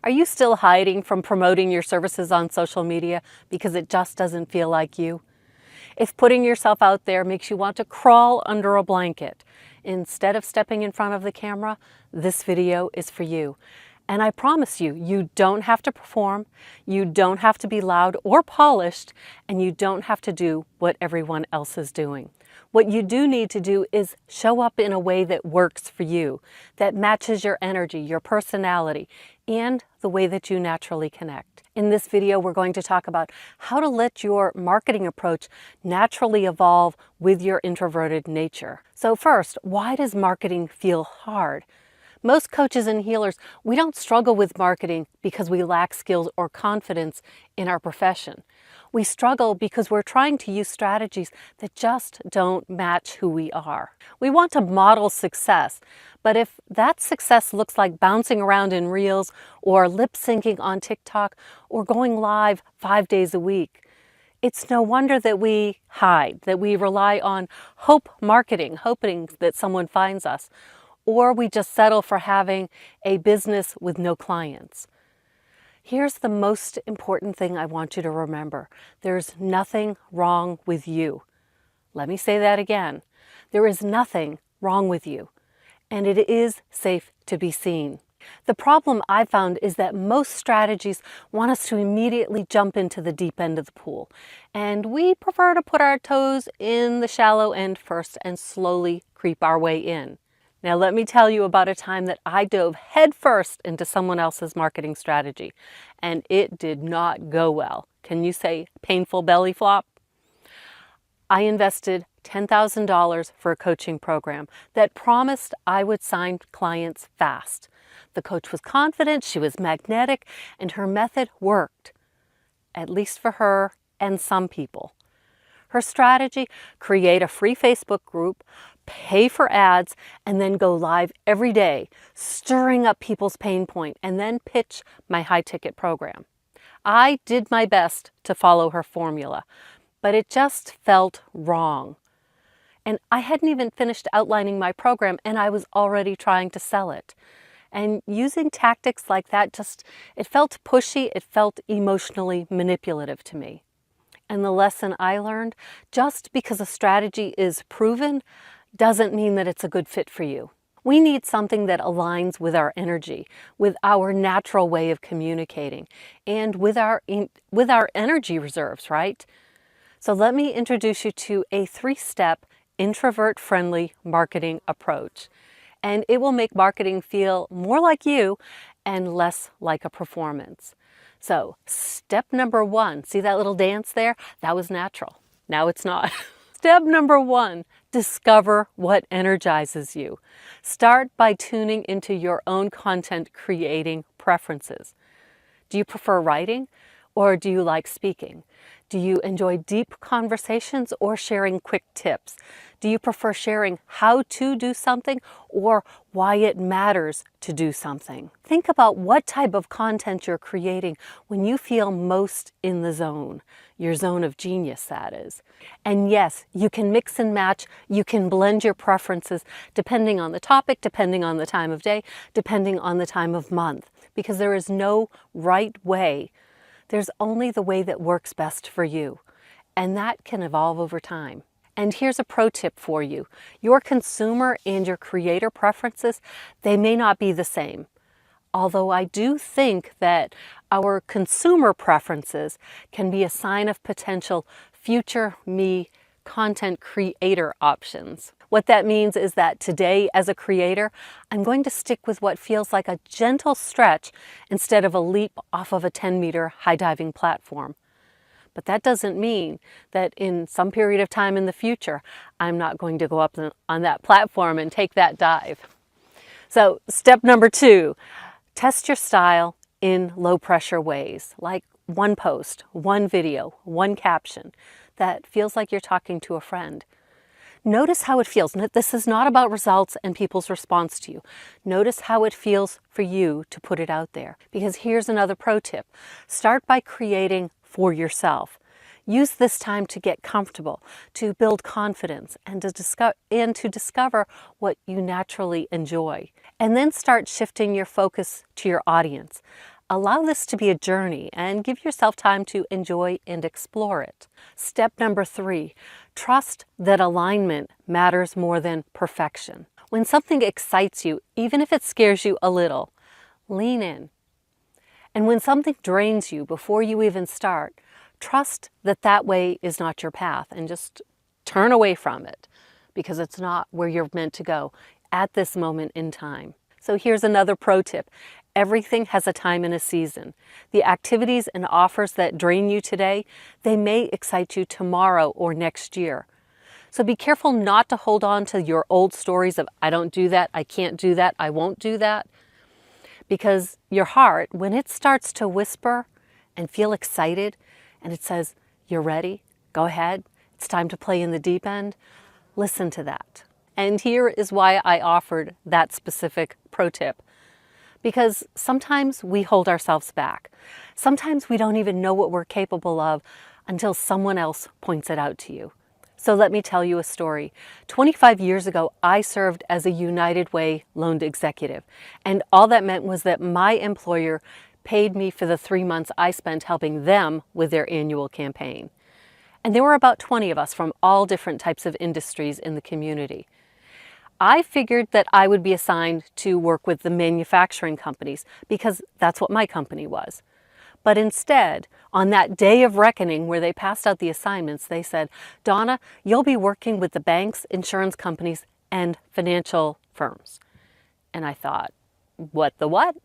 Are you still hiding from promoting your services on social media because it just doesn't feel like you? If putting yourself out there makes you want to crawl under a blanket instead of stepping in front of the camera, this video is for you. And I promise you, you don't have to perform, you don't have to be loud or polished, and you don't have to do what everyone else is doing. What you do need to do is show up in a way that works for you, that matches your energy, your personality, and the way that you naturally connect. In this video, we're going to talk about how to let your marketing approach naturally evolve with your introverted nature. So first, why does marketing feel hard? Most coaches and healers, we don't struggle with marketing because we lack skills or confidence in our profession. We struggle because we're trying to use strategies that just don't match who we are. We want to model success, but if that success looks like bouncing around in reels or lip syncing on TikTok or going live 5 days a week, it's no wonder that we hide, that we rely on hope marketing, hoping that someone finds us, or we just settle for having a business with no clients. Here's the most important thing I want you to remember. There's nothing wrong with you. Let me say that again. There is nothing wrong with you, and it is safe to be seen. The problem I found is that most strategies want us to immediately jump into the deep end of the pool, and we prefer to put our toes in the shallow end first and slowly creep our way in. Now let me tell you about a time that I dove headfirst into someone else's marketing strategy, and it did not go well. Can you say painful belly flop? I invested $10,000 for a coaching program that promised I would sign clients fast. The coach was confident, she was magnetic, and her method worked, at least for her and some people. Her strategy: create a free Facebook group, pay for ads, and then go live every day, stirring up people's pain point, and then pitch my high-ticket program. I did my best to follow her formula, but it just felt wrong. And I hadn't even finished outlining my program, and I was already trying to sell it. And using tactics like that it felt pushy, it felt emotionally manipulative to me. And the lesson I learned: just because a strategy is proven doesn't mean that it's a good fit for you. We need something that aligns with our energy, with our natural way of communicating, and with our energy reserves, right? So let me introduce you to a 3-step introvert-friendly marketing approach. And it will make marketing feel more like you and less like a performance. So step number 1, see that little dance there? That was natural. Now it's not. Step number 1, discover what energizes you. Start by tuning into your own content creating preferences. Do you prefer writing, or do you like speaking? Do you enjoy deep conversations or sharing quick tips? Do you prefer sharing how to do something or why it matters to do something? Think about what type of content you're creating when you feel most in the zone, your zone of genius, that is. And yes, you can mix and match, you can blend your preferences depending on the topic, depending on the time of day, depending on the time of month, because there is no right way. There's only the way that works best for you, and that can evolve over time. And here's a pro tip for you. Your consumer and your creator preferences, they may not be the same. Although I do think that our consumer preferences can be a sign of potential future me content creator options. What that means is that today, as a creator, I'm going to stick with what feels like a gentle stretch instead of a leap off of a 10-meter high-diving platform. But that doesn't mean that in some period of time in the future, I'm not going to go up on that platform and take that dive. So step number 2, test your style in low-pressure ways, like one post, one video, one caption that feels like you're talking to a friend. Notice how it feels. This is not about results and people's response to you. Notice how it feels for you to put it out there. Because here's another pro tip. Start by creating for yourself. Use this time to get comfortable, to build confidence, and to discover what you naturally enjoy. And then start shifting your focus to your audience. Allow this to be a journey and give yourself time to enjoy and explore it. Step number 3, trust that alignment matters more than perfection. When something excites you, even if it scares you a little, lean in. And when something drains you before you even start, trust that that way is not your path and just turn away from it because it's not where you're meant to go at this moment in time. So here's another pro tip. Everything has a time and a season. The activities and offers that drain you today, they may excite you tomorrow or next year. So be careful not to hold on to your old stories of, I don't do that, I can't do that, I won't do that. Because your heart, when it starts to whisper and feel excited, and it says, you're ready, go ahead, it's time to play in the deep end, listen to that. And here is why I offered that specific pro tip. Because sometimes we hold ourselves back. Sometimes we don't even know what we're capable of until someone else points it out to you. So let me tell you a story. 25 years ago, I served as a United Way loan executive. And all that meant was that my employer paid me for the 3 months I spent helping them with their annual campaign. And there were about 20 of us from all different types of industries in the community. I figured that I would be assigned to work with the manufacturing companies because that's what my company was. But instead, on that day of reckoning where they passed out the assignments, they said, Donna, you'll be working with the banks, insurance companies, and financial firms. And I thought, what the what?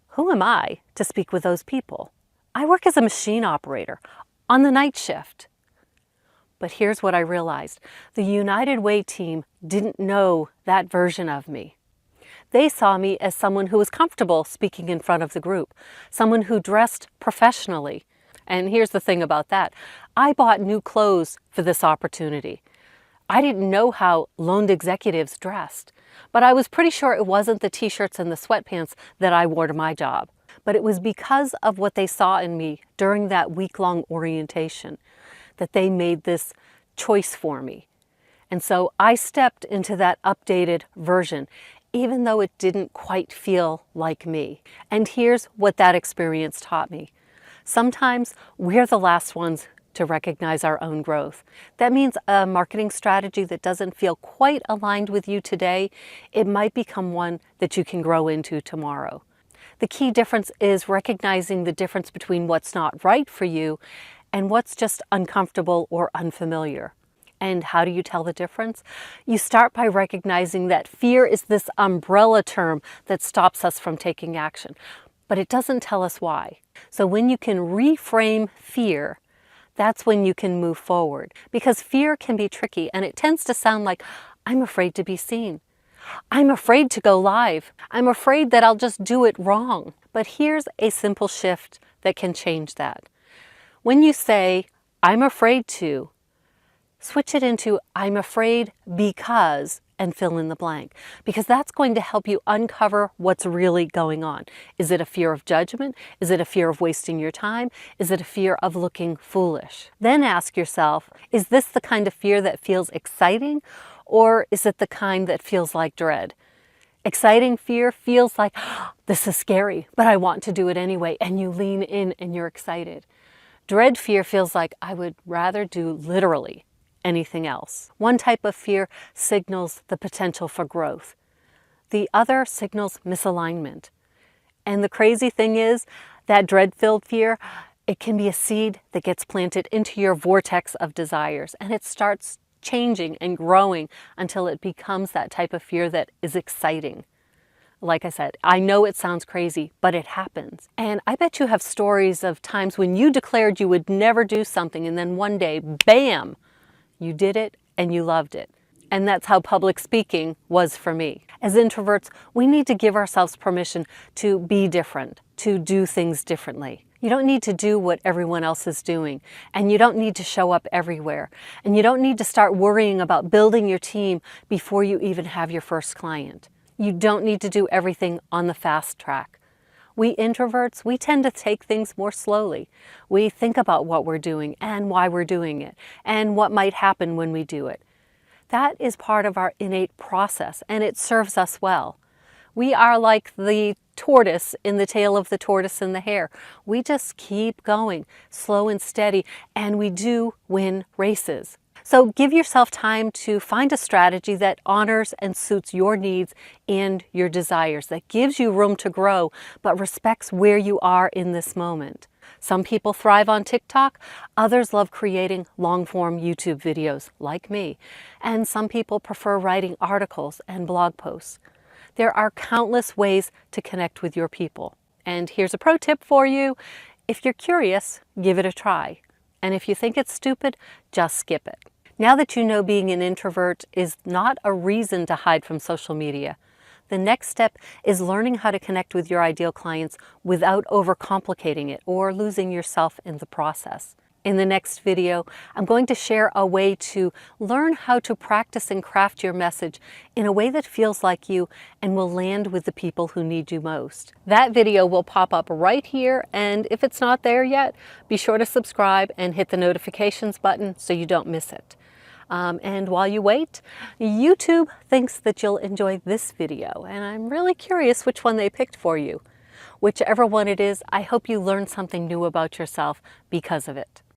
Who am I to speak with those people? I work as a machine operator on the night shift. But here's what I realized. The United Way team didn't know that version of me. They saw me as someone who was comfortable speaking in front of the group, someone who dressed professionally. And here's the thing about that. I bought new clothes for this opportunity. I didn't know how loaned executives dressed, but I was pretty sure it wasn't the t-shirts and the sweatpants that I wore to my job. But it was because of what they saw in me during that week-long orientation that they made this choice for me. And so I stepped into that updated version, even though it didn't quite feel like me. And here's what that experience taught me. Sometimes we're the last ones to recognize our own growth. That means a marketing strategy that doesn't feel quite aligned with you today, it might become one that you can grow into tomorrow. The key difference is recognizing the difference between what's not right for you and what's just uncomfortable or unfamiliar. And how do you tell the difference? You start by recognizing that fear is this umbrella term that stops us from taking action, but it doesn't tell us why. So when you can reframe fear, that's when you can move forward. Because fear can be tricky and it tends to sound like, I'm afraid to be seen. I'm afraid to go live. I'm afraid that I'll just do it wrong. But here's a simple shift that can change that. When you say, I'm afraid to, switch it into, I'm afraid because, and fill in the blank. Because that's going to help you uncover what's really going on. Is it a fear of judgment? Is it a fear of wasting your time? Is it a fear of looking foolish? Then ask yourself, is this the kind of fear that feels exciting? Or is it the kind that feels like dread? Exciting fear feels like, oh, this is scary, but I want to do it anyway. And you lean in and you're excited. Dread fear feels like, I would rather do literally anything else. One type of fear signals the potential for growth. The other signals misalignment. And the crazy thing is that dread-filled fear, it can be a seed that gets planted into your vortex of desires, and it starts changing and growing until it becomes that type of fear that is exciting. Like I said, I know it sounds crazy, but it happens. And I bet you have stories of times when you declared you would never do something and then one day, bam, you did it and you loved it. And that's how public speaking was for me. As introverts, we need to give ourselves permission to be different, to do things differently. You don't need to do what everyone else is doing, and you don't need to show up everywhere, and you don't need to start worrying about building your team before you even have your first client. You don't need to do everything on the fast track. We introverts, we tend to take things more slowly. We think about what we're doing and why we're doing it and what might happen when we do it. That is part of our innate process and it serves us well. We are like the tortoise in the tail of the tortoise and the hare. We just keep going, slow and steady, and we do win races. So give yourself time to find a strategy that honors and suits your needs and your desires, that gives you room to grow, but respects where you are in this moment. Some people thrive on TikTok, others love creating long-form YouTube videos, like me, and some people prefer writing articles and blog posts. There are countless ways to connect with your people. And here's a pro tip for you. If you're curious, give it a try. And if you think it's stupid, just skip it. Now that you know being an introvert is not a reason to hide from social media, the next step is learning how to connect with your ideal clients without overcomplicating it or losing yourself in the process. In the next video, I'm going to share a way to learn how to practice and craft your message in a way that feels like you and will land with the people who need you most. That video will pop up right here, and if it's not there yet, be sure to subscribe and hit the notifications button so you don't miss it. And while you wait, YouTube thinks that you'll enjoy this video, and I'm really curious which one they picked for you. Whichever one it is, I hope you learn something new about yourself because of it.